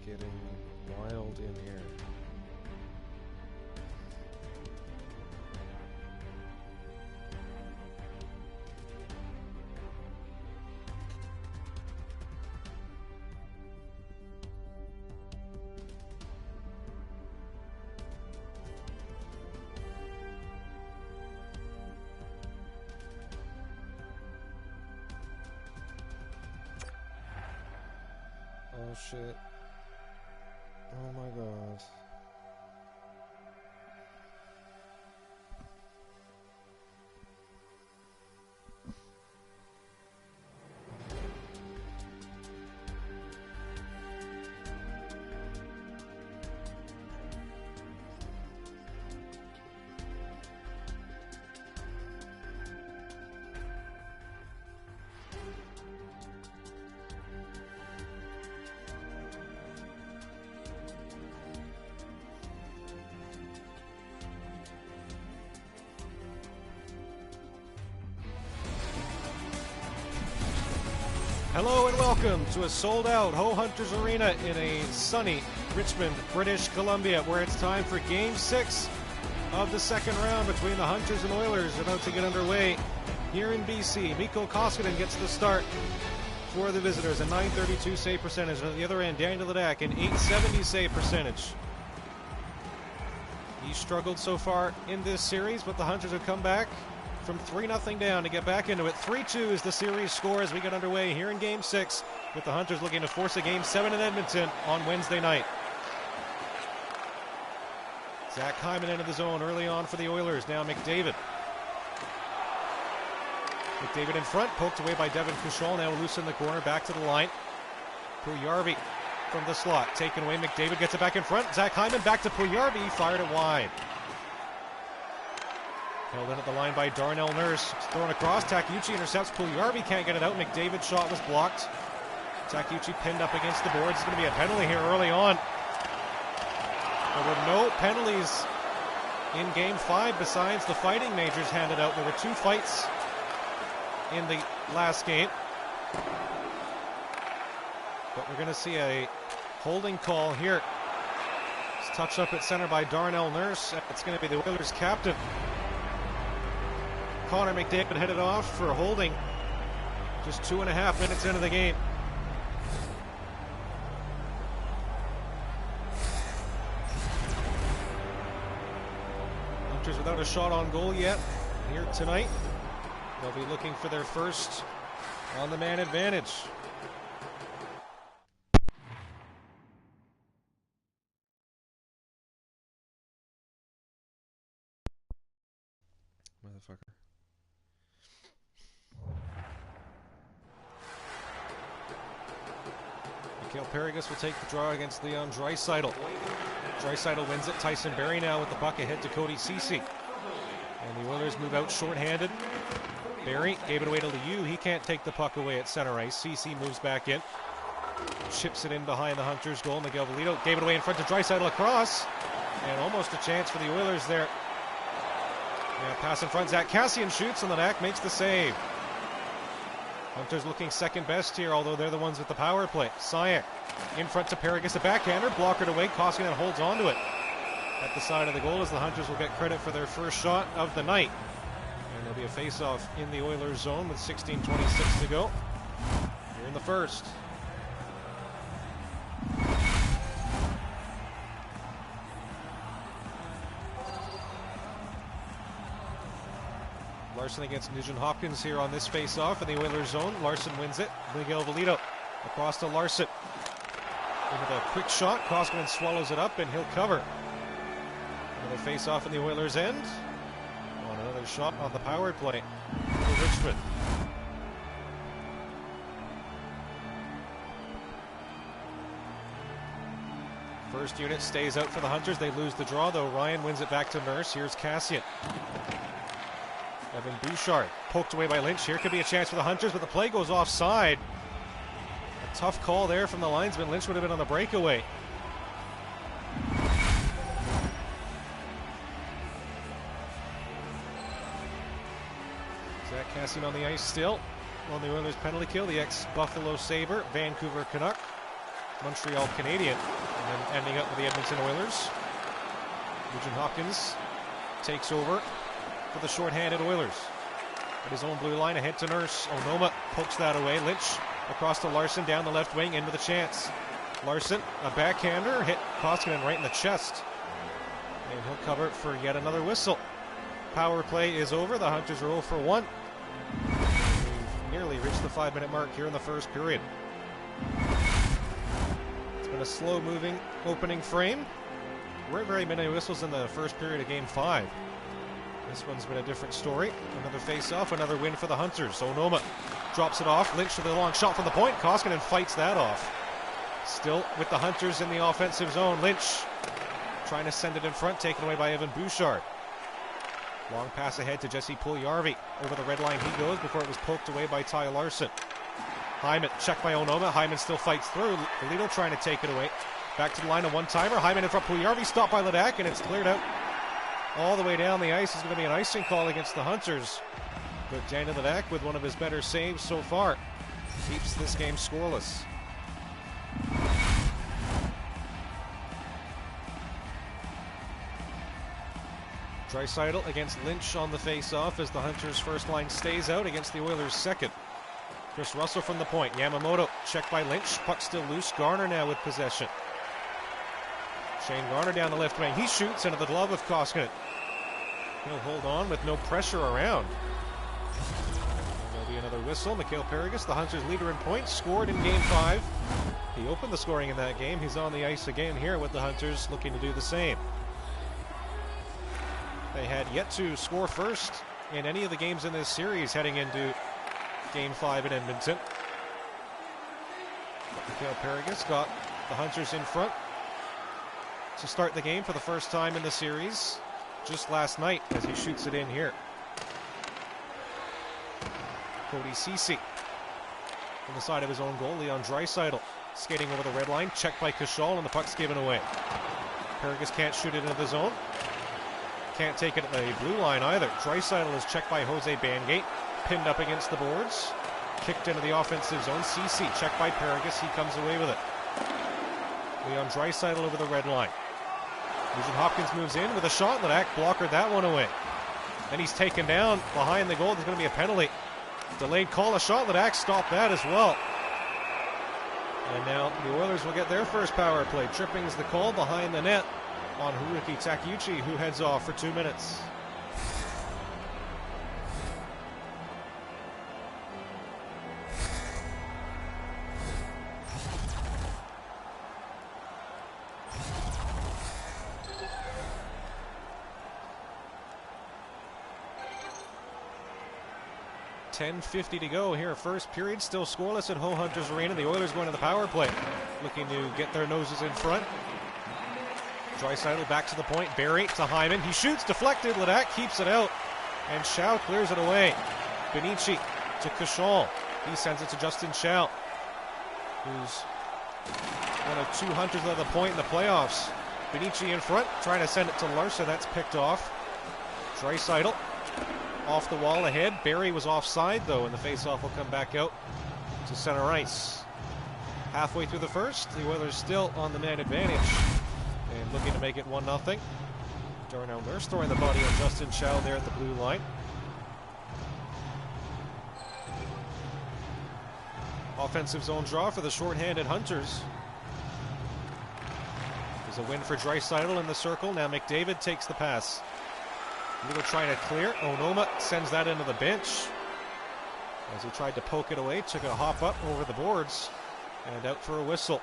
getting wild in here. Oh shit. Oh my god. Hello and welcome to a sold-out Ho Hunters Arena in a sunny Richmond, British Columbia, where it's time for Game 6 of the second round between the Hunters and Oilers, about to get underway here in BC. Mikko Koskinen gets the start for the visitors, a .932 save percentage. On the other end, Daniel Ledak, an .870 save percentage. He's struggled so far in this series, but the Hunters have come back from 3-0 down to get back into it. 3-2 is the series score as we get underway here in Game 6, with the Hunters looking to force a Game 7 in Edmonton on Wednesday night. Zach Hyman into the zone early on for the Oilers. Now McDavid. McDavid in front, poked away by Devin Cushall, now loose in the corner, back to the line. Puljujarvi from the slot, taken away. McDavid gets it back in front. Zach Hyman back to Puljujarvi, fired it wide. Held in at the line by Darnell Nurse. It's thrown across. Takeuchi intercepts. Puljujarvi can't get it out. McDavid's shot was blocked. Takeuchi pinned up against the boards. It's going to be a penalty here early on. There were no penalties in Game 5 besides the fighting majors handed out. There were 2 fights in the last game. But we're going to see a holding call here. It's touched up at center by Darnell Nurse. It's going to be the Oilers' captain, Connor McDavid, headed off for holding just 2.5 minutes into the game. Hunters without a shot on goal yet here tonight. They'll be looking for their first on-the-man advantage. Motherfucker. Mikhail Perigas will take the draw against Leon Draisaitl. Draisaitl wins it. Tyson Barrie now with the puck ahead to Cody Ceci. And the Oilers move out shorthanded. Barrie gave it away to Liu. He can't take the puck away at center ice. Ceci moves back in. Chips it in behind the Hunters' goal. Miguel Velito gave it away in front to Draisaitl across. And almost a chance for the Oilers there. Yeah, pass in front. Zach Kassian shoots and the net, makes the save. Hunters looking second best here, although they're the ones with the power play. Sayak in front to Perigas, a backhander, blockered away. Koskinen holds on to it at the side of the goal, as the Hunters will get credit for their first shot of the night. And there'll be a face-off in the Oilers zone with 16:26 to go here in the first. Larson against Nugent Hopkins here on this face-off in the Oilers zone. Larson wins it. Miguel Velito across to Larson. Into the quick shot. Koskinen swallows it up and he'll cover. Another face-off in the Oilers end. On another shot on the power play for Richmond. First unit stays out for the Hunters. They lose the draw though. Ryan wins it back to Nurse. Here's Kassian. Evan Bouchard poked away by Lynch. Here could be a chance for the Hunters, but the play goes offside. A tough call there from the linesman. Lynch would have been on the breakaway. Zach Kassian on the ice still on the Oilers penalty kill. The ex-Buffalo Sabre, Vancouver Canuck. Montreal Canadian, and then ending up with the Edmonton Oilers. Nugent Hopkins takes over for the short-handed Oilers. At his own blue line, ahead to Nurse. Onoma pokes that away. Lynch across to Larson, down the left wing, in with a chance. Larson, a backhander, hit Koskinen right in the chest. And he'll cover it for yet another whistle. Power play is over. The Hunters are 0 for 1. We've nearly reached the 5-minute mark here in the first period. It's been a slow-moving opening frame. There weren't very many whistles in the first period of Game 5. This one's been a different story. Another face-off, another win for the Hunters. Onoma drops it off. Lynch with a long shot from the point. Koskinen fights that off. Still with the Hunters in the offensive zone. Lynch trying to send it in front, taken away by Evan Bouchard. Long pass ahead to Jesse Puljujarvi. Over the red line he goes before it was poked away by Ty Larson. Hyman checked by Onoma. Hyman still fights through. Lido trying to take it away. Back to the line, a one-timer. Hyman in front. Puljujarvi stopped by Ledak, and it's cleared out all the way down the ice. Is going to be an icing call against the Hunters. But Danny Ledak, with one of his better saves so far, keeps this game scoreless. Draisaitl against Lynch on the face-off as the Hunters' first line stays out against the Oilers' second. Chris Russell from the point. Yamamoto checked by Lynch. Puck still loose. Garner now with possession. Shane Garner down the left wing. He shoots into the glove of Koskinen. He'll hold on with no pressure around. And there'll be another whistle. Mikhail Paragas, the Hunters' leader in points, scored in Game 5. He opened the scoring in that game. He's on the ice again here with the Hunters, looking to do the same. They had yet to score first in any of the games in this series heading into Game 5 in Edmonton. Mikhail Paragas got the Hunters in front to start the game for the first time in the series just last night as he shoots it in here. Cody Ceci on the side of his own goal. Leon Draisaitl skating over the red line, checked by Cashal, and the puck's given away. Paragas can't shoot it into the zone. Can't take it at the blue line either. Draisaitl is checked by Jose Bangate, pinned up against the boards, kicked into the offensive zone. Ceci checked by Paragas. He comes away with it. Leon Draisaitl over the red line. Nugent Hopkins moves in with a shot. Ledak blockered that one away. Then he's taken down behind the goal. There's going to be a penalty. Delayed call, a shot. Ledak stopped that as well. And now the Oilers will get their first power play. Tripping's the call behind the net on Haruki Takeuchi, who heads off for 2 minutes. .10:50 to go here. First period still scoreless at Ho Hunters Arena. The Oilers going to the power play, looking to get their noses in front. Draisaitl back to the point. Barry to Hyman. He shoots, deflected. Ledak keeps it out, and Chow clears it away. Benici to Cashal. He sends it to Justin Chow, who's one of 2 Hunters at the point in the playoffs. Benici in front, trying to send it to Larson. That's picked off. Draisaitl off the wall ahead. Barry was offside, though, and the faceoff will come back out to center ice. Halfway through the first, the Oilers still on the man advantage and looking to make it 1-0. Darnell Nurse throwing the body on Justin Chow there at the blue line. Offensive zone draw for the short-handed Hunters. There's a win for Draisaitl in the circle. Now McDavid takes the pass. Little trying to clear. Onoma sends that into the bench as he tried to poke it away. Took a hop up over the boards and out for a whistle.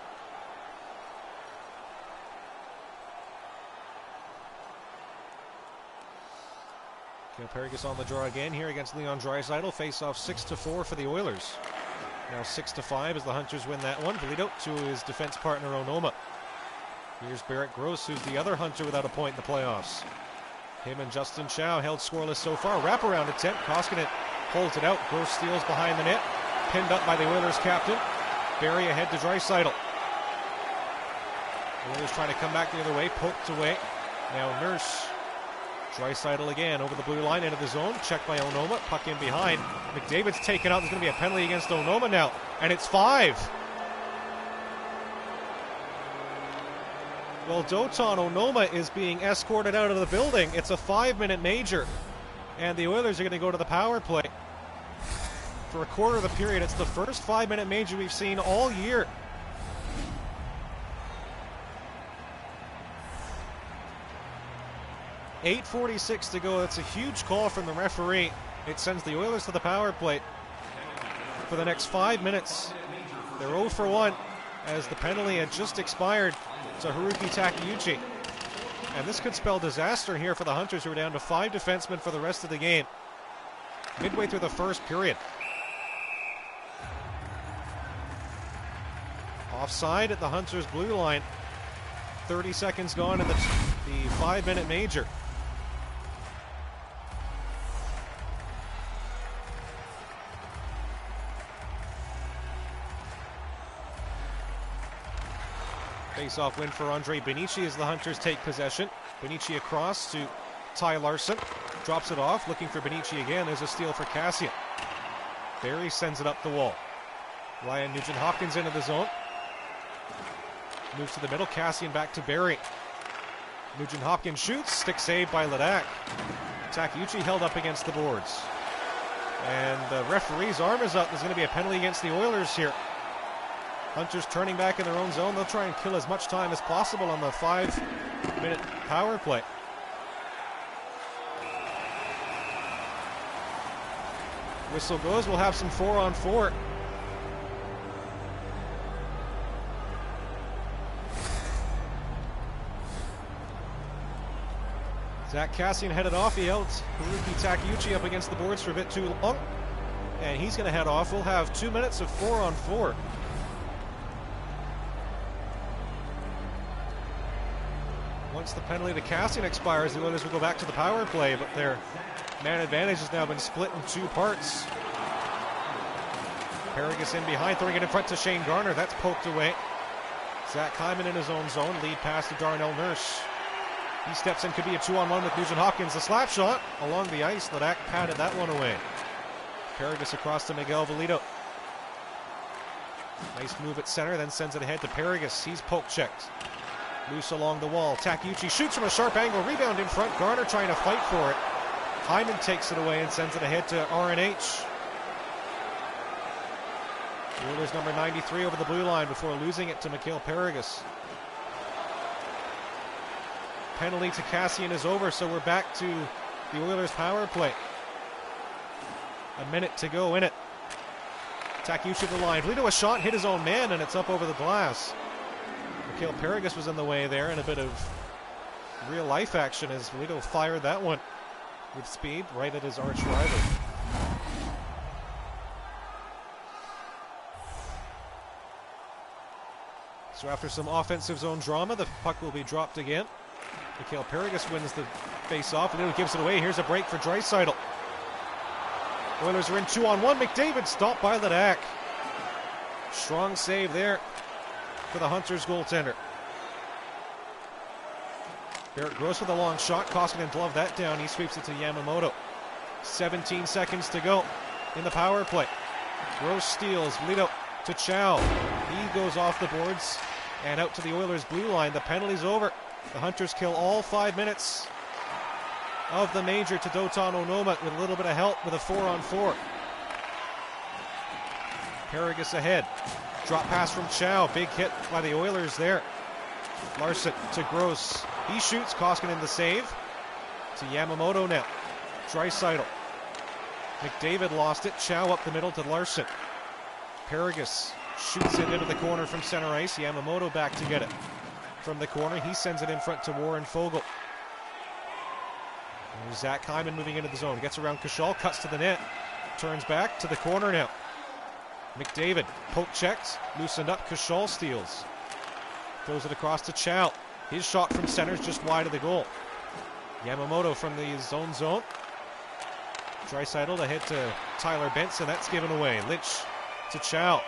Paragas on the draw again here against Leon Draisaitl. Face-off 6-4 for the Oilers. Now 6-5 as the Hunters win that one. Valido to his defense partner Onoma. Here's Barrett Gross, who's the other Hunter without a point in the playoffs. Him and Justin Chow held scoreless so far. Wraparound attempt. Koskinen holds it out. Gross steals behind the net. Pinned up by the Oilers captain. Barry ahead to Draisaitl. The Oilers trying to come back the other way. Poked away. Now Nurse. Draisaitl again over the blue line into the zone. Checked by Onoma. Puck in behind. McDavid's taken out. There's going to be a penalty against Onoma now. And it's 5. Well, Doton Onoma is being escorted out of the building. It's a 5-minute major, and the Oilers are going to go to the power play for a quarter of the period. It's the first 5-minute major we've seen all year. .8:46 to go. That's a huge call from the referee. It sends the Oilers to the power play for the next 5 minutes. They're 0 for 1 as the penalty had just expired to Haruki Takeuchi. And this could spell disaster here for the Hunters, who are down to 5 defensemen for the rest of the game. Midway through the first period. Offside at the Hunters' blue line. 30 seconds gone in the 5-minute major. Face-off win for Andre Benici as the Hunters take possession. Benici across to Ty Larson. Drops it off, looking for Benici again. There's a steal for Kassian. Barry sends it up the wall. Ryan Nugent-Hopkins into the zone. Moves to the middle. Kassian back to Barry. Nugent-Hopkins shoots. Stick saved by Ledak. Takeuchi held up against the boards. And the referee's arm is up. There's going to be a penalty against the Oilers here. Hunters turning back in their own zone. They'll try and kill as much time as possible on the 5-minute power play. Whistle goes. We'll have some 4-on-4. Zach Kassian headed off. He held Haruki Takeuchi up against the boards for a bit too long. And he's going to head off. We'll have 2 minutes of 4-on-4. Once the penalty to Kassian expires, the Oilers will go back to the power play, but their man advantage has now been split in 2 parts. Paragus in behind, throwing it in front to Shane Garner. That's poked away. Zach Hyman in his own zone. Lead pass to Darnell Nurse. He steps in, could be a 2-on-1 with Nugent-Hopkins. The slap shot along the ice. Ledak patted that one away. Paragus across to Miguel Velito. Nice move at center, then sends it ahead to Paragus. He's poke checked. Loose along the wall. Takeuchi shoots from a sharp angle. Rebound in front. Garner trying to fight for it. Hyman takes it away and sends it ahead to RNH. The Oilers number 93 over the blue line before losing it to Mikhail Paragus. Penalty to Kassian is over, so we're back to the Oilers power play. A minute to go in it. Takeuchi to the line. Velito a shot, hit his own man, and it's up over the glass. Mikhail Paragus was in the way there, and a bit of real-life action as Velito fired that one with speed right at his arch rival. So after some offensive zone drama, the puck will be dropped again. Mikhail Paragus wins the face-off. Velito gives it away. Here's a break for Draisaitl. Oilers are in 2-on-1. McDavid stopped by Ledak. Strong save there for the Hunters goaltender. Barrett Gross with a long shot. Koskinen gloved that down. He sweeps it to Yamamoto. 17 seconds to go in the power play. Gross steals. Velito to Chow. He goes off the boards and out to the Oilers blue line. The penalty's over. The Hunters kill all 5 minutes of the major to Doton Onoma with a little bit of help with a 4-on-4. Paragus ahead. Drop pass from Chow. Big hit by the Oilers there. Larson to Gross. He shoots. Koskinen the save. To Yamamoto now. Draisaitl. McDavid lost it. Chow up the middle to Larson. Paragus shoots it into the corner from center ice. Yamamoto back to get it from the corner. He sends it in front to Warren Fogle. There's Zach Hyman moving into the zone. Gets around Kashal. Cuts to the net. Turns back to the corner now. McDavid poke checked. Loosened up. Kashal steals. Throws it across to Chow. His shot from center is just wide of the goal. Yamamoto from the zone. Draisaitl ahead to Tyler Benson. That's given away. Lynch to Chow.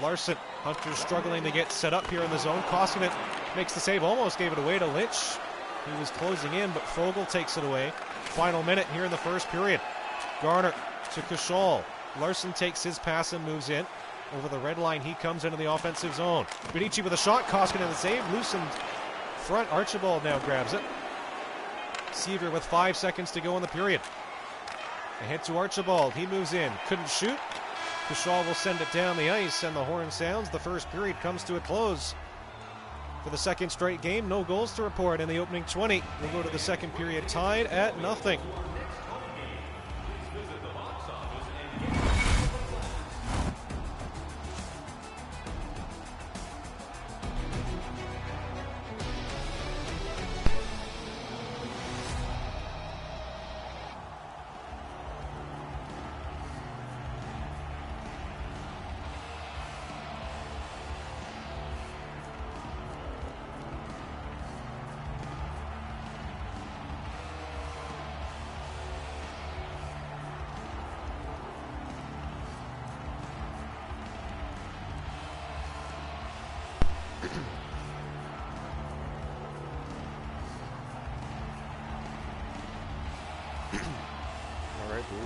Larson. Hunters struggling to get set up here in the zone. Koskinen makes the save. Almost gave it away to Lynch. He was closing in, but Fogle takes it away. Final minute here in the first period. Garner to Kashal. Larson takes his pass and moves in. Over the red line, he comes into the offensive zone. Benici with a shot. Koskinen the save. Loosened front. Archibald now grabs it. Seaver with 5 seconds to go in the period. Ahead to Archibald. He moves in. Couldn't shoot. Kushal will send it down the ice, and the horn sounds. The first period comes to a close. For the second straight game, no goals to report in the opening 20. We'll go to the second period tied at 0. All right, boys.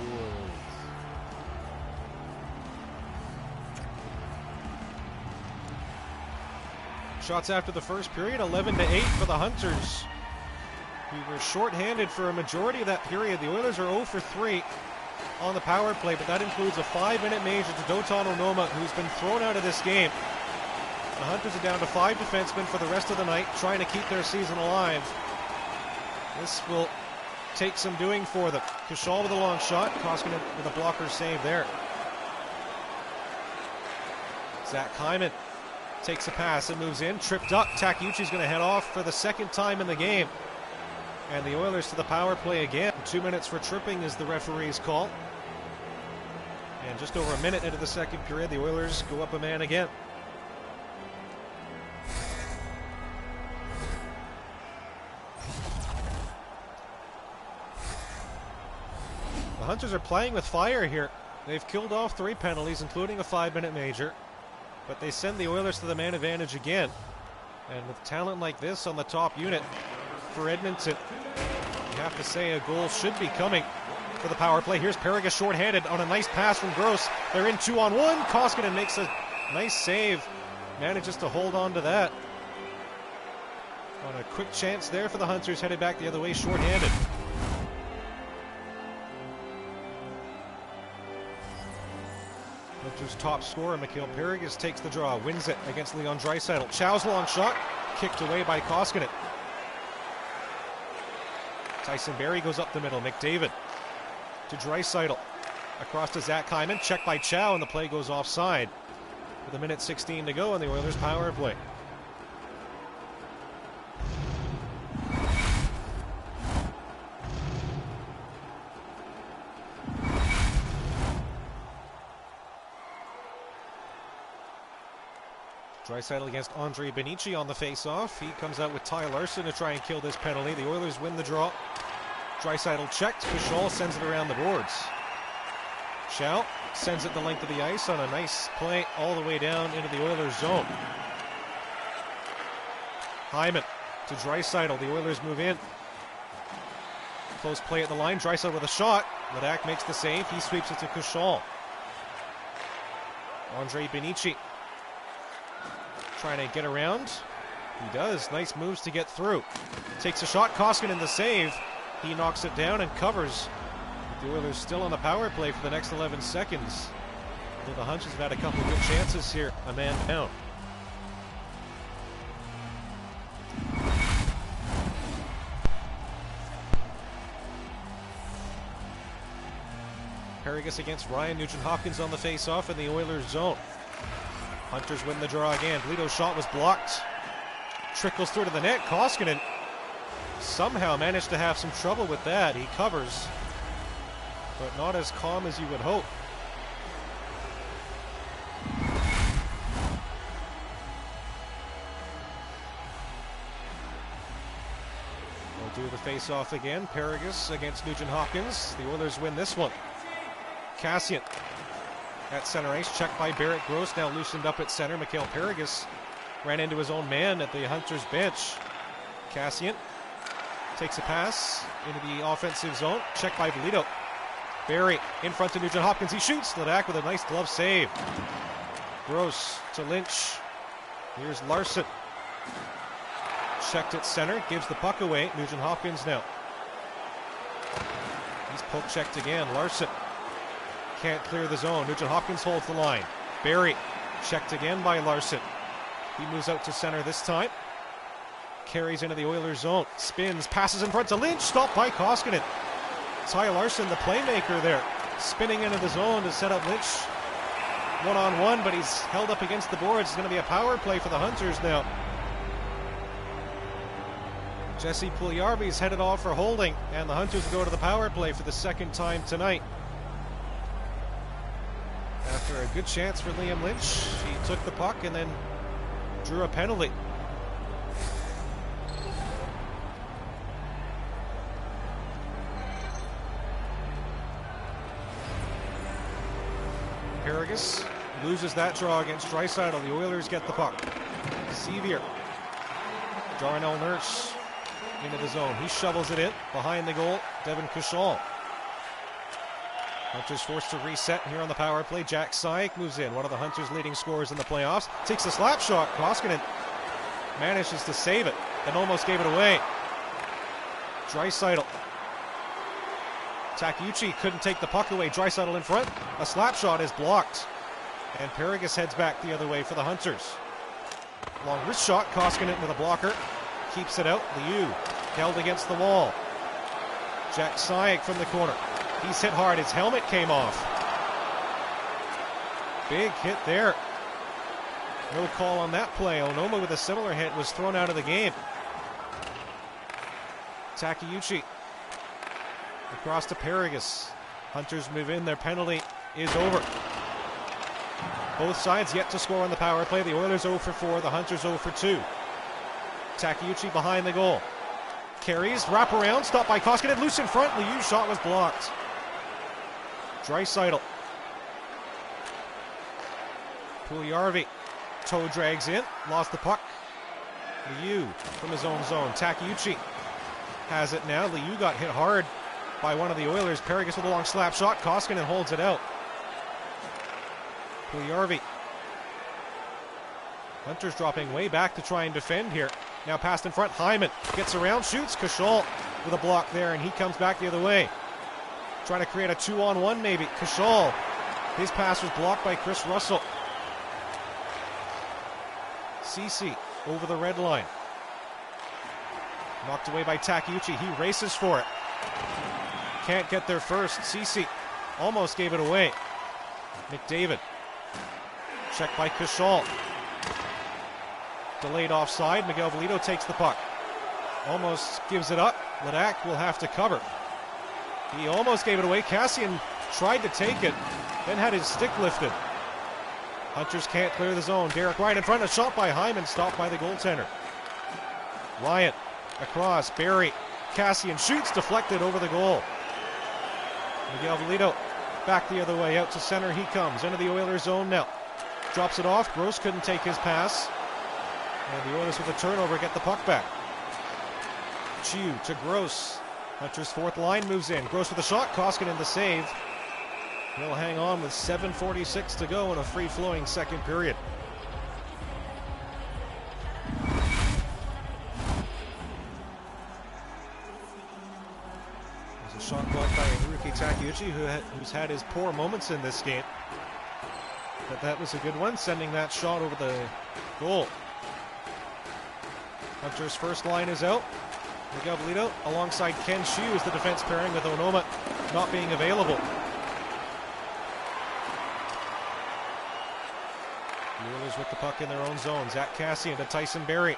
Shots after the first period, 11-8 for the Hunters, who were shorthanded for a majority of that period. The Oilers are 0 for 3 on the power play, but that includes a 5-minute major to Dotan Onoma, who's been thrown out of this game. The Hunters are down to 5 defensemen for the rest of the night, trying to keep their season alive. This will take some doing for them. Kushal with a long shot, Koskinen with a blocker save there. Zach Hyman takes a pass and moves in, tripped up. Takeuchi's going to head off for the second time in the game. And the Oilers to the power play again. 2 minutes for tripping is the referee's call. And just over a minute into the second period, the Oilers go up a man again. The Hunters are playing with fire here. They've killed off 3 penalties, including a 5-minute major. But they send the Oilers to the man advantage again. And with talent like this on the top unit for Edmonton, you have to say a goal should be coming for the power play. Here's Paragus shorthanded on a nice pass from Gross. They're in 2-on-1. Koskinen makes a nice save. Manages to hold on to that. On a quick chance there for the Hunters, headed back the other way, shorthanded. Hunters' top scorer, Mikhail Paragus, takes the draw, wins it against Leon Draisaitl. Chow's long shot, kicked away by Koskinen. Tyson Barrie goes up the middle. McDavid to Draisaitl. Across to Zach Hyman, checked by Chow, and the play goes offside. With a minute 16 to go on the Oilers' power play. Draisaitl against Andre Benici on the face-off. He comes out with Ty Larson to try and kill this penalty. The Oilers win the draw. Draisaitl checked. Kushal sends it around the boards. Chow sends it the length of the ice on a nice play all the way down into the Oilers zone. Hyman to Draisaitl. The Oilers move in. Close play at the line. Draisaitl with a shot. Ledak makes the save. He sweeps it to Kushal. Andre Benici trying to get around. He does. Nice moves to get through. Takes a shot. Koskinen the save. He knocks it down and covers. The Oilers still on the power play for the next 11 seconds. Although the Hunters have had a couple of good chances here. A man down. Paragus against Ryan Nugent-Hopkins on the face-off in the Oilers zone. Hunters win the draw again. Lito's shot was blocked. Trickles through to the net. Koskinen somehow managed to have some trouble with that. He covers, but not as calm as you would hope. We'll do the face-off again. Paragus against Nugent-Hopkins. The Oilers win this one. Kassian at center ice, checked by Barrett Gross, now loosened up at center. Mikhail Paragus ran into his own man at the Hunters bench. Kassian takes a pass into the offensive zone, checked by Belito. Barrie in front of Nugent-Hopkins, he shoots. Ledak with a nice glove save. Gross to Lynch. Here's Larson. Checked at center, gives the puck away. Nugent Hopkins now. He's poke checked again. Larson can't clear the zone. Nugent Hopkins holds the line. Barrie checked again by Larson. He moves out to center this time. Carries into the Oilers zone. Spins, passes in front to Lynch. Stopped by Koskinen. Ty Larson, the playmaker there, spinning into the zone to set up Lynch one-on-one, but he's held up against the boards. It's going to be a power play for the Hunters now. Jesse Puljujarvi's headed off for holding, and the Hunters go to the power play for the second time tonight. After a good chance for Liam Lynch, he took the puck and then drew a penalty. Paragus loses that draw against Draisaitl. The Oilers get the puck. Sevier. Darnell Nurse into the zone. He shovels it in. Behind the goal, Devin Cushall. Hunters forced to reset here on the power play. Jack Syek moves in. One of the Hunters' leading scorers in the playoffs. Takes a slap shot. Koskinen manages to save it and almost gave it away. Draisaitl. Takeuchi couldn't take the puck away. Draisaitl in front. A slap shot is blocked. And Paragus heads back the other way for the Hunters. Long wrist shot. Koskinen with a blocker. Keeps it out. Liu held against the wall. Jack Syek from the corner. He's hit hard. His helmet came off. Big hit there. No call on that play. Onoma with a similar hit was thrown out of the game. Takeuchi. Across to Paragus. Hunters move in. Their penalty is over. Both sides yet to score on the power play. The Oilers 0 for 4. The Hunters 0 for 2. Takeuchi behind the goal. Carries. Wrap around. Stopped by Koskinen. Loose in front. Liu's shot was blocked. Draisaitl. Puljujarvi. Toe drags in. Lost the puck. Liu from his own zone. Takeuchi has it now. Liu got hit hard by one of the Oilers. Paragus with a long slap shot. Koskinen holds it out. Puljujarvi. Hunters dropping way back to try and defend here. Now passed in front. Hyman gets around, shoots. Cushall with a block there, and he comes back the other way. Trying to create a 2-on-1 maybe. Cushall. His pass was blocked by Chris Russell. Ceci over the red line. Knocked away by Takeuchi. He races for it. Can't get there first. Ceci almost gave it away. McDavid. Checked by Cushall. Delayed offside. Miguel Velito takes the puck. Almost gives it up. Ledak will have to cover. He almost gave it away. Kassian tried to take it, then had his stick lifted. Hunters can't clear the zone. Derek Ryan in front. A shot by Hyman, stopped by the goaltender. Ryan across. Barrie. Kassian shoots, deflected over the goal. Miguel Velito back the other way. Out to center he comes. Into the Oilers zone now. Drops it off. Gross couldn't take his pass. And the Oilers with a turnover get the puck back. Chew to Gross. Hunter's fourth line moves in. Gross with a shot. Koskinen the save. He'll hang on with 7:46 to go in a free-flowing second period. There's a shot blocked by Hiroki Takeuchi, who's had his poor moments in this game. But that was a good one, sending that shot over the goal. Hunter's first line is out. Miguel Velito alongside Ken Shue is the defense pairing, with Onoma not being available. The Oilers with the puck in their own zone. Zach Kassian to Tyson Barrie.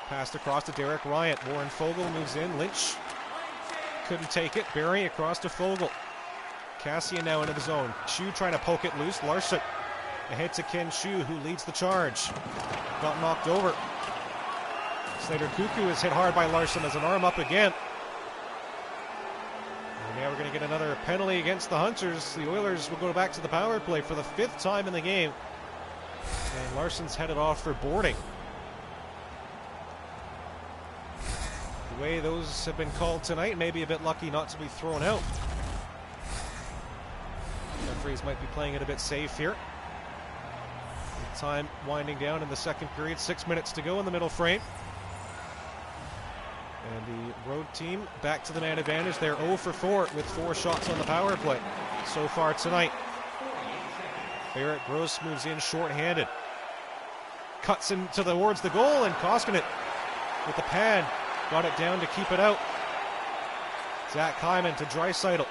Passed across to Derek Ryan. Warren Fogle moves in. Lynch couldn't take it. Barrie across to Fogle. Kassian now into the zone. Shue trying to poke it loose. Larson ahead to Ken Shue, who leads the charge. Got knocked over. Slater Cuckoo is hit hard by Larson as an arm up again. And now we're going to get another penalty against the Hunters. The Oilers will go back to the power play for the 5th time in the game. And Larson's headed off for boarding. The way those have been called tonight, maybe a bit lucky not to be thrown out. Referees might be playing it a bit safe here. Time winding down in the second period. 6 minutes to go in the middle frame. And the road team back to the man advantage. They're 0 for 4 with 4 shots on the power play so far tonight. Barrett Gross moves in short-handed. Cuts in towards the goal, and Koskinen with the pad got it down to keep it out. Zach Hyman to Draisaitl.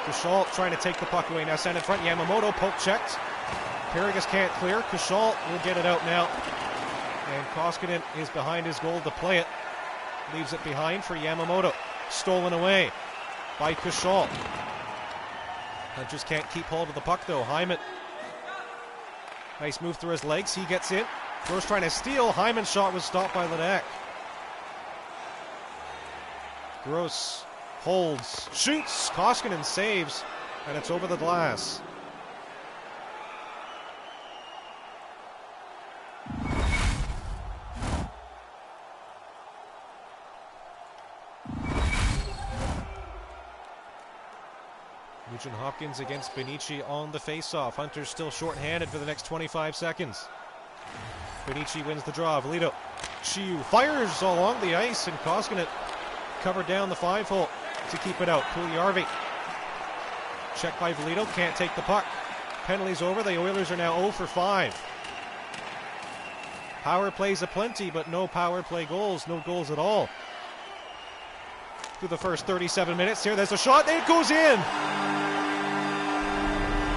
Kushal trying to take the puck away. Now sent in front. Yamamoto poke checked. Paragus can't clear. Kushal will get it out now. And Koskinen is behind his goal to play it. Leaves it behind for Yamamoto. Stolen away by Kushal. Hunters can't keep hold of the puck though. Hyman. Nice move through his legs. He gets in. Gross trying to steal. Hyman's shot was stopped by Ledak. Gross holds, shoots. Koskinen saves, and it's over the glass. Nugent Hopkins against Benici on the face-off. Hunters still short-handed for the next 25 seconds. Benici wins the draw. Velito. Chiu fires along the ice, and Koskinen covered down the 5-hole to keep it out. Puljujärvi. Checked by Velito. Can't take the puck. Penalties over. The Oilers are now 0 for 5. Power plays aplenty, but no power play goals. No goals at all. Through the first 37 minutes here. There's a shot. It goes in.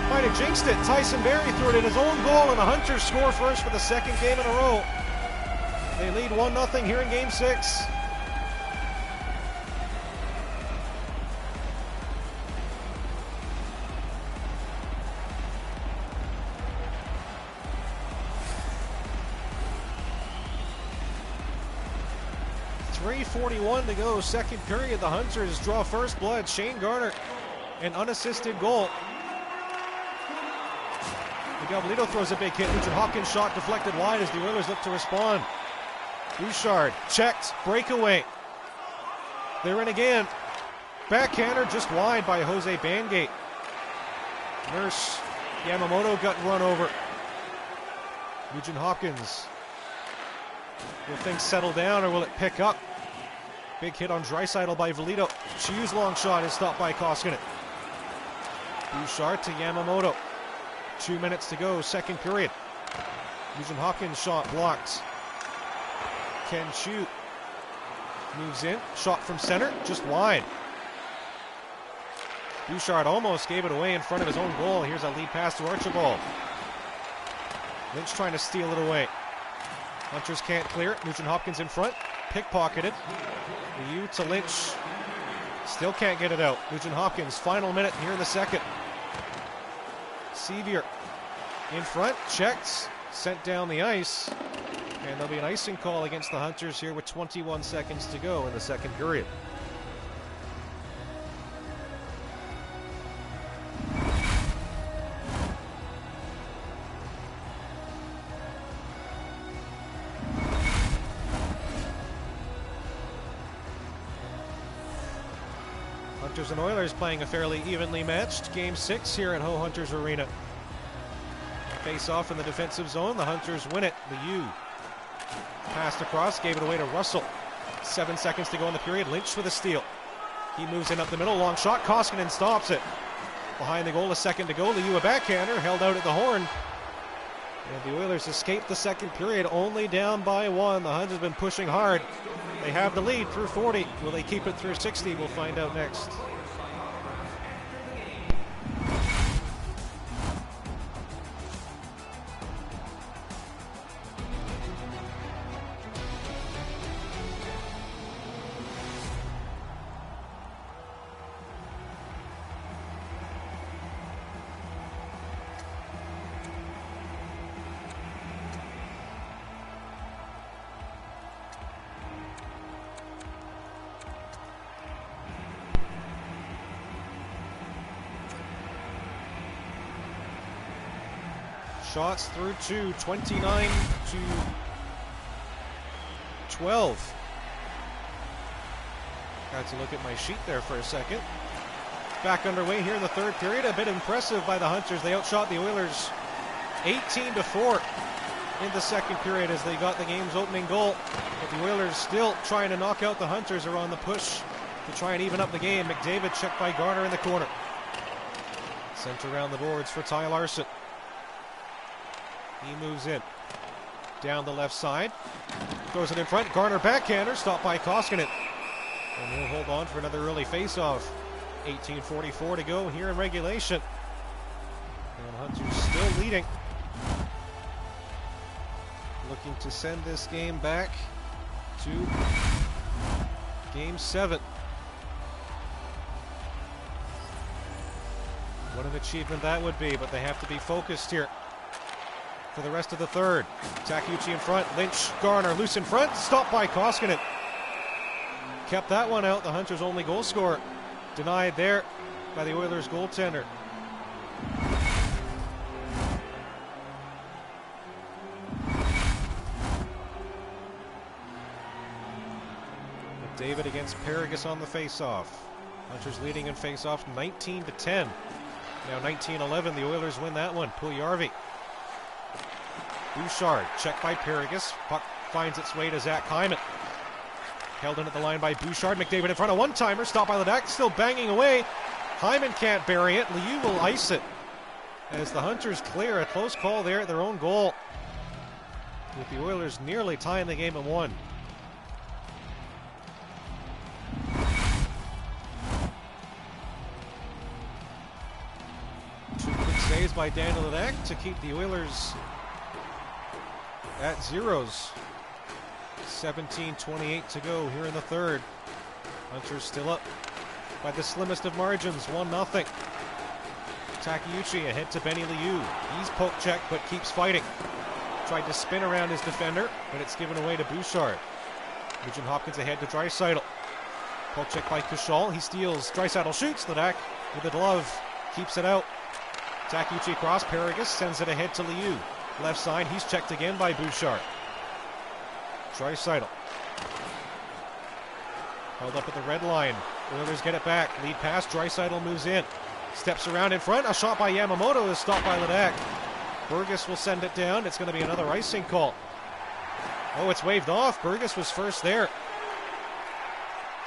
Might have jinxed it. Tyson Barrie threw it in his own goal, and the Hunters score first for the second game in a row. They lead 1-0 here in Game 6. .341 to go, second period. The Hunters draw first blood. Shane Garner, an unassisted goal. Miguel Velito throws a big hit. Nugent Hopkins shot deflected wide as the Oilers look to respond. Bouchard checked, breakaway. They're in again. Backhander just wide by Jose Bangate. Nurse Yamamoto got run over. Nugent Hopkins. Will things settle down, or will it pick up? Big hit on Draisaitl by Velito. Chiu's long shot is stopped by Koskinen. Bouchard to Yamamoto. 2 minutes to go, second period. Nugent Hopkins shot blocked. Ken Chiu moves in. Shot from center, just wide. Bouchard almost gave it away in front of his own goal. Here's a lead pass to Archibald. Lynch trying to steal it away. Hunters can't clear it. Nugent Hopkins in front. Pickpocketed. Liu to Lynch. Still can't get it out. Nugent Hopkins, final minute here in the second. Sevier in front. Checked. Sent down the ice. And there'll be an icing call against the Hunters here with 21 seconds to go in the second period. Hunters and Oilers playing a fairly evenly matched Game 6 here at Ho Hunters Arena. Face off in the defensive zone. The Hunters win it. Liu passed across, gave it away to Russell. 7 seconds to go in the period. Lynch with a steal. He moves in up the middle. Long shot. Koskinen stops it. Behind the goal, a second to go. Liu a backhander, held out at the horn. And the Oilers escaped the second period, only down by 1. The Hunters have been pushing hard. They have the lead through 40. Will they keep it through 60? We'll find out next. Shots through to 29 to 12. Got to look at my sheet there for a second. Back underway here in the third period. A bit impressive by the Hunters. They outshot the Oilers 18-4 in the second period as they got the game's opening goal. But the Oilers still trying to knock out the Hunters, are on the push to try and even up the game. McDavid checked by Garner in the corner. Sent around the boards for Ty Larson. He moves in. Down the left side. Throws it in front. Garner backhander. Stopped by Koskinen. And he'll hold on for another early face-off. 18:44 to go here in regulation. And Hunters still leading. Looking to send this game back to Game 7. What an achievement that would be, but they have to be focused here for the rest of the third. Takeuchi in front, Lynch, Garner, loose in front, stopped by Koskinen. Kept that one out, the Hunters' only goal scorer. Denied there by the Oilers goaltender. David against Paragus on the face-off. Hunters leading in face-off 19-10. Now 19-11, the Oilers win that one. Puljujarvi. Bouchard, checked by Paragus. Puck finds its way to Zach Hyman. Held in at the line by Bouchard. McDavid in front, a one-timer, stopped by Ledak, still banging away. Hyman can't bury it. Liu will ice it as the Hunters clear. A close call there at their own goal, with the Oilers nearly tying the game at 1. Two quick saves by Daniel Ledak to keep the Oilers at zeros. 17:28 to go here in the third. Hunters still up by the slimmest of margins, 1-0. Takeuchi ahead to Benny Liu. He's poke checked but keeps fighting. Tried to spin around his defender, but it's given away to Bouchard. Nugent Hopkins ahead to Draisaitl. Poke check by Kushal. He steals. Draisaitl shoots. Ledak with a glove keeps it out. Takeuchi across. Paragus sends it ahead to Liu. Left side. He's checked again by Bouchard. Draisaitl. Held up at the red line. Oilers get it back. Lead pass. Draisaitl moves in. Steps around in front. A shot by Yamamoto is stopped by Ledak. Burgess will send it down. It's going to be another icing call. Oh, it's waved off. Burgess was first there.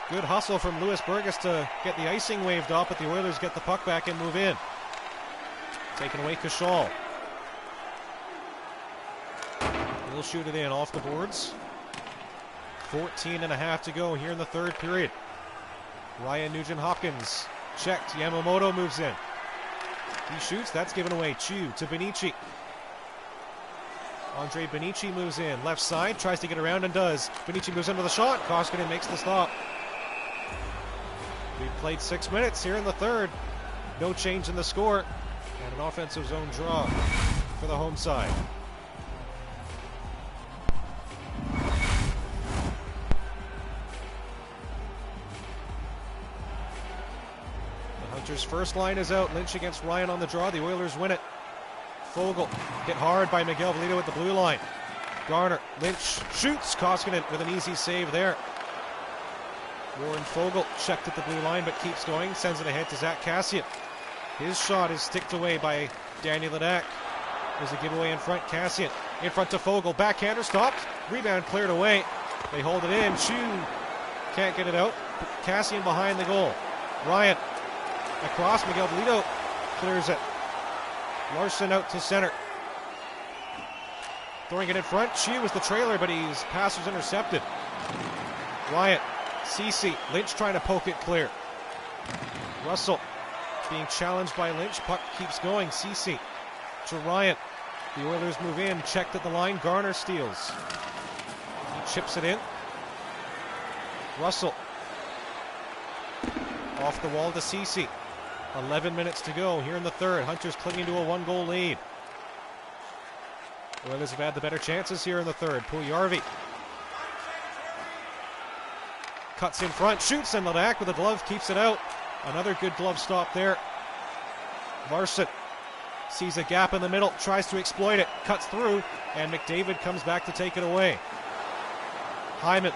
Good hustle from Louis Burgess to get the icing waved off, but the Oilers get the puck back and move in. Taken away Kushal. He'll shoot it in off the boards. 14.5 to go here in the third period. Ryan Nugent-Hopkins checked. Yamamoto moves in. He shoots. That's given away. Chu to Benici. Andre Benici moves in. Left side. Tries to get around and does. Benici moves into the shot. Koskinen makes the stop. We've played 6 minutes here in the third. No change in the score. And an offensive zone draw for the home side. Hunters' first line is out. Lynch against Ryan on the draw. The Oilers win it. Fogle hit hard by Miguel Velito at the blue line. Garner, Lynch shoots. Koskinen with an easy save there. Warren Fogle checked at the blue line but keeps going. Sends it ahead to Zach Kassian. His shot is sticked away by Daniel Ledak. There's a giveaway in front. Kassian in front to Fogle. Backhander stopped. Rebound cleared away. They hold it in. Chu can't get it out. Kassian behind the goal. Ryan across. Miguel Velito clears it. Larson out to center. Throwing it in front. Chi was the trailer, but his pass was intercepted. Ryan, Ceci, Lynch trying to poke it clear. Russell being challenged by Lynch. Puck keeps going. Ceci to Ryan. The Oilers move in. Checked at the line. Garner steals. He chips it in. Russell off the wall to Ceci. 11 minutes to go here in the third. Hunters clinging to a 1-goal lead. Oilers have had the better chances here in the third. Puljujarvi cuts in front, shoots, and Ledak with a glove keeps it out. Another good glove stop there. Larson sees a gap in the middle, tries to exploit it, cuts through, and McDavid comes back to take it away. Hyman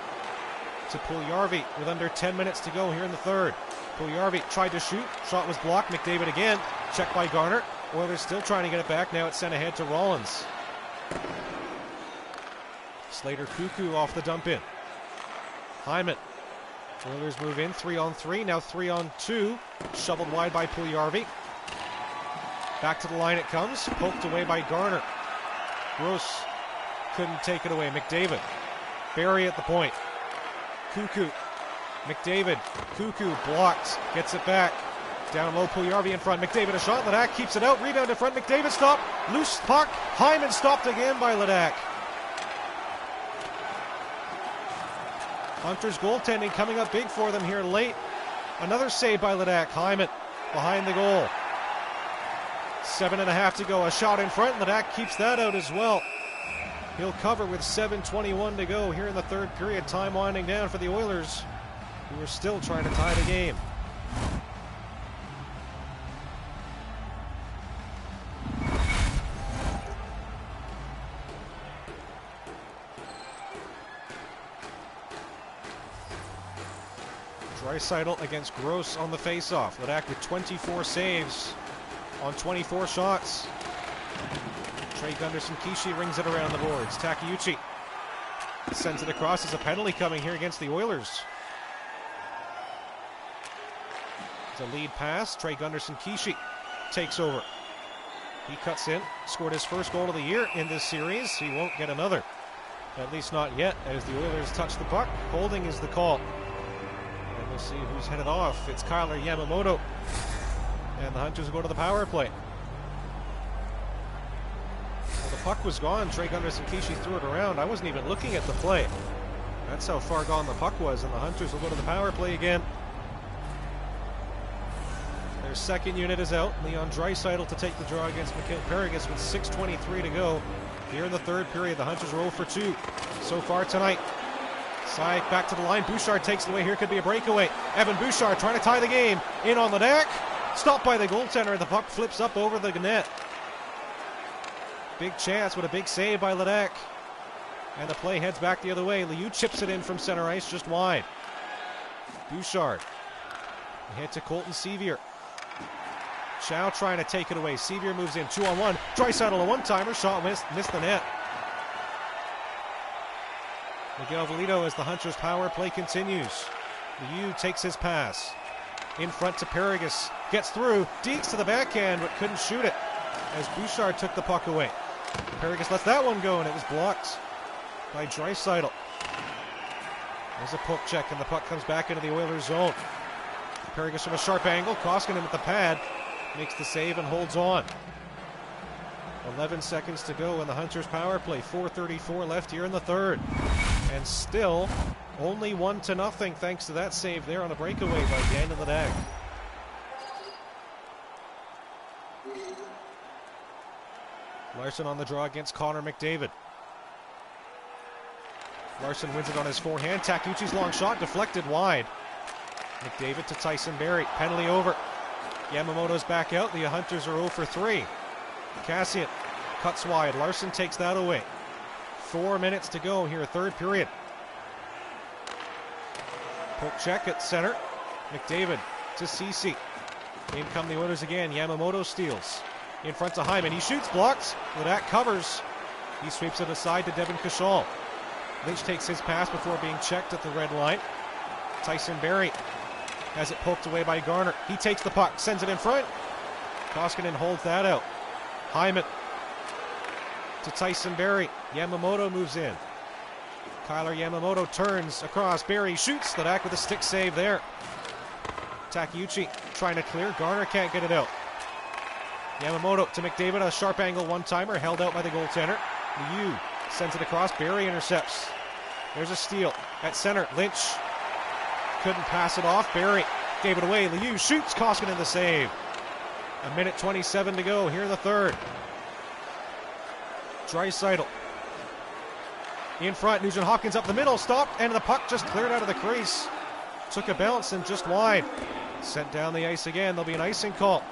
to Puljujarvi with under 10 minutes to go here in the third. Puljujarvi tried to shoot. Shot was blocked. McDavid again. Checked by Garner. Oilers still trying to get it back. Now it's sent ahead to Rollins. Slater Cuckoo off the dump in. Hyman. Oilers move in 3-on-3. Now 3-on-2. Shoveled wide by Puljujarvi. Back to the line it comes. Poked away by Garner. Gross couldn't take it away. McDavid. Barrie at the point. Cuckoo. McDavid. Cuckoo blocked. Gets it back. Down low, Puljujarvi in front. McDavid a shot. Ledak keeps it out. Rebound in front. McDavid stopped. Loose puck. Hyman stopped again by Ledak. Hunters goaltending coming up big for them here late. Another save by Ledak. Hyman behind the goal. 7.5 to go. A shot in front. Ledak keeps that out as well. He'll cover with 7:21 to go here in the third period. Time winding down for the Oilers, who are still trying to tie the game. Draisaitl against Gross on the face-off. Ledak with 24 saves on 24 shots. Trey Gunderson-Kishi rings it around the boards. Takeuchi sends it across. There's a penalty coming here against the Oilers. It's a lead pass. Trey Gunderson-Kishi takes over. He cuts in, scored his first goal of the year in this series. He won't get another, at least not yet, as the Oilers touch the puck. Holding is the call. And we'll see who's headed off. It's Kyler Yamamoto. And the Hunters will go to the power play. Well, the puck was gone. Trey Gunderson-Kishi threw it around. I wasn't even looking at the play. That's how far gone the puck was, and the Hunters will go to the power play again. Their second unit is out. Leon Draisaitl to take the draw against Mikhail Paragas with 6:23 to go. Here in the third period, the Hunters are 0 for 2 so far tonight. Side back to the line. Bouchard takes it away. Here could be a breakaway. Evan Bouchard trying to tie the game. In on the deck. Stopped by the goaltender. The puck flips up over the net. Big chance with a big save by Ledak. And the play heads back the other way. Liu chips it in from center ice just wide. Bouchard. Ahead to Colton Sevier. Chow trying to take it away. Sevier moves in 2-on-1. Draisaitl a one-timer. Shot missed the net. Miguel Velito as the Hunters power play continues. Liu takes his pass. In front to Paragas. Gets through. Deeks to the backhand but couldn't shoot it as Bouchard took the puck away. Paragas lets that one go and it was blocked by Draisaitl. There's a poke check and the puck comes back into the Oilers zone. Paragas from a sharp angle. Koskinen with the pad. Makes the save and holds on. 11 seconds to go in the Hunters power play. 4:34 left here in the third. And still only 1-0 thanks to that save there on a breakaway by Daniel Ledak. Larson on the draw against Connor McDavid. Larson wins it on his forehand. Takeuchi's long shot deflected wide. McDavid to Tyson Barrie. Penalty over. Yamamoto's back out. The Hunters are 0 for 3. Kassian cuts wide. Larson takes that away. 4 minutes to go here, third period. Poke check at center. McDavid to Ceci. In come the Oilers again. Yamamoto steals. In front to Hyman. He shoots, blocks. Ledak covers. He sweeps it aside to Devin Cashal. Lynch takes his pass before being checked at the red line. Tyson Barrie has it poked away by Garner. He takes the puck, sends it in front. Koskinen holds that out. Hyman to Tyson Barrie. Yamamoto moves in. Kyler Yamamoto turns across. Barrie shoots. Ledak with a stick save there. Takeuchi trying to clear. Garner can't get it out. Yamamoto to McDavid. A sharp angle one-timer held out by the goaltender. Liu sends it across. Barrie intercepts. There's a steal at center. Lynch couldn't pass it off. Barrie gave it away. Liu shoots. Koskinen the save. 1:27 to go here in the third. Draisaitl in front. Nugent Hopkins up the middle. Stopped. And the puck just cleared out of the crease. Took a bounce and just wide. Sent down the ice again. There'll be an icing call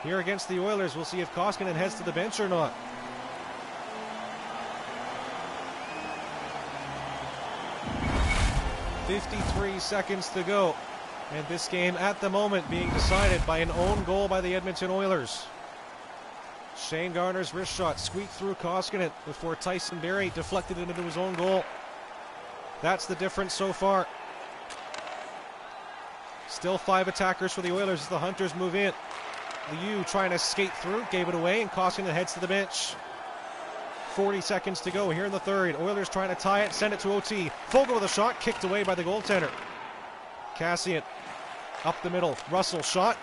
here against the Oilers. We'll see if Koskinen heads to the bench or not. .53 seconds to go. And this game at the moment being decided by an own goal by the Edmonton Oilers. Shane Garner's wrist shot squeaked through Koskinen before Tyson Barrie deflected it into his own goal. That's the difference so far. Still 5 attackers for the Oilers as the Hunters move in. Liu trying to skate through, gave it away, and Koskinen heads to the bench. 40 seconds to go here in the third. Oilers trying to tie it, send it to OT. Fogle with a shot, kicked away by the goaltender. Kassian up the middle. Russell shot,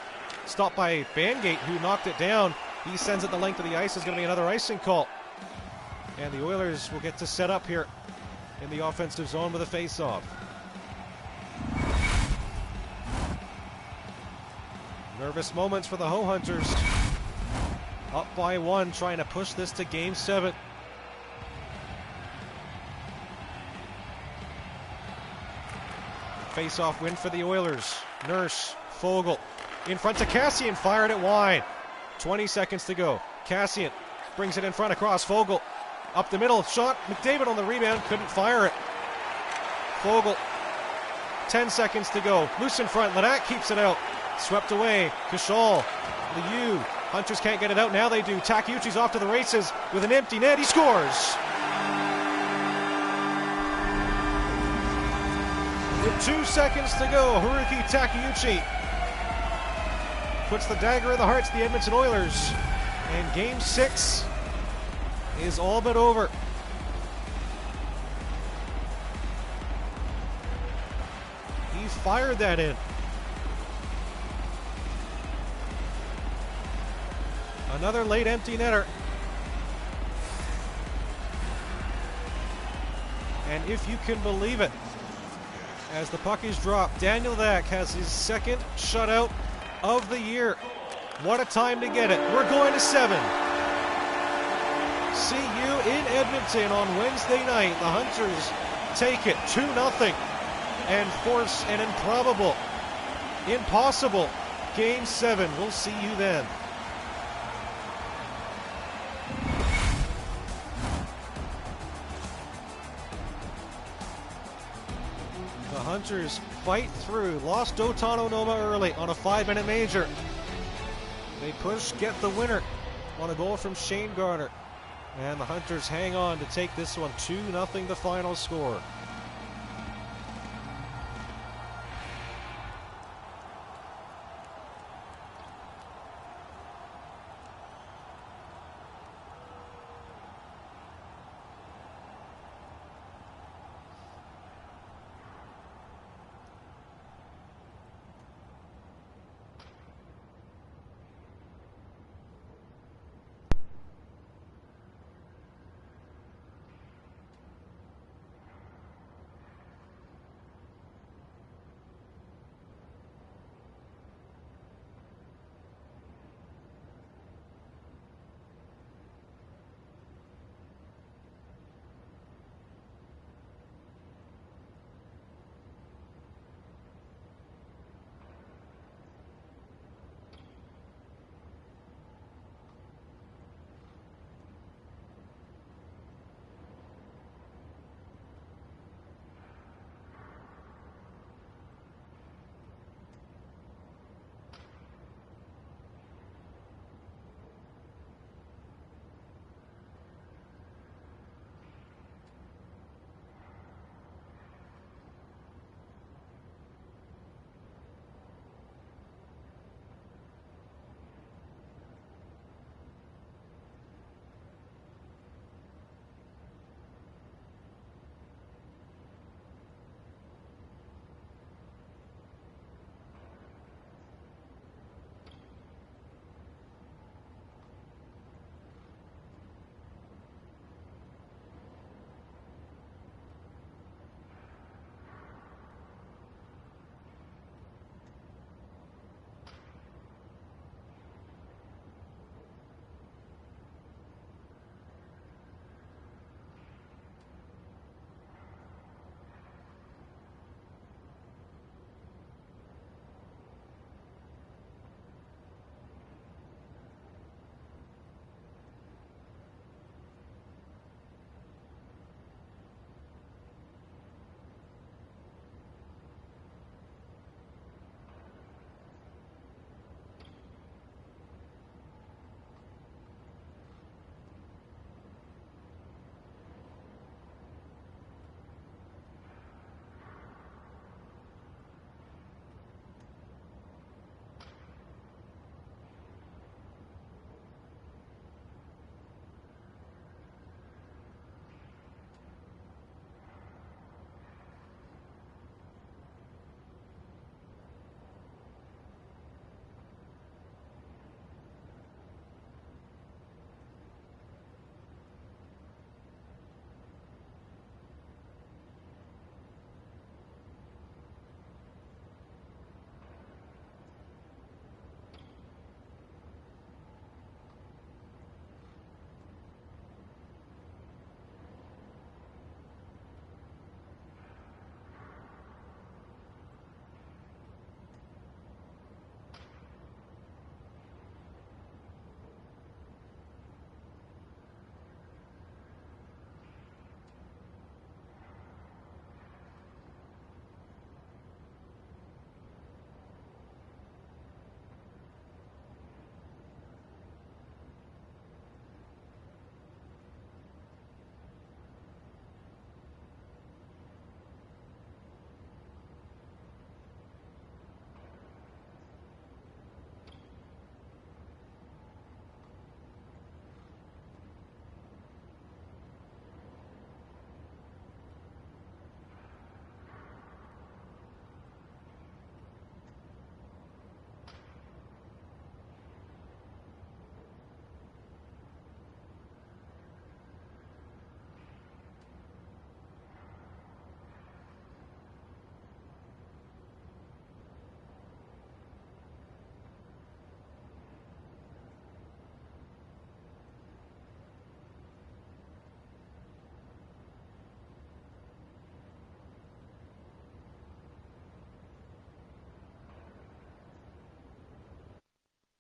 stopped by Bangate, who knocked it down. He sends it the length of the ice. There's going to be another icing call. And the Oilers will get to set up here in the offensive zone with a face-off. Nervous moments for the Ho Hunters. Up by 1, trying to push this to Game 7. Face-off win for the Oilers. Nurse, Fogle, in front to Kassian, fired it wide. 20 seconds to go. Kassian brings it in front across Fogle. Up the middle, shot. McDavid on the rebound, couldn't fire it. Fogle, 10 seconds to go. Loose in front, Ledak keeps it out. Swept away, Kashal, Liu. Hunters can't get it out, now they do. Takeuchi's off to the races with an empty net, he scores! With 2 seconds to go, Haruki Takeuchi puts the dagger in the hearts of the Edmonton Oilers. And Game 6 is all but over. He fired that in. Another late empty netter. And if you can believe it, as the puck is dropped, Daniel Ledak has his second shutout of the year. What a time to get it. We're going to 7. See you in Edmonton on Wednesday night. The Hunters take it 2-0 and force an impossible Game 7. We'll see you then. The Hunters fight through. Lost Otano Noma early on a 5-minute major. They push, get the winner on a goal from Shane Garner. And the Hunters hang on to take this one 2-0 the final score.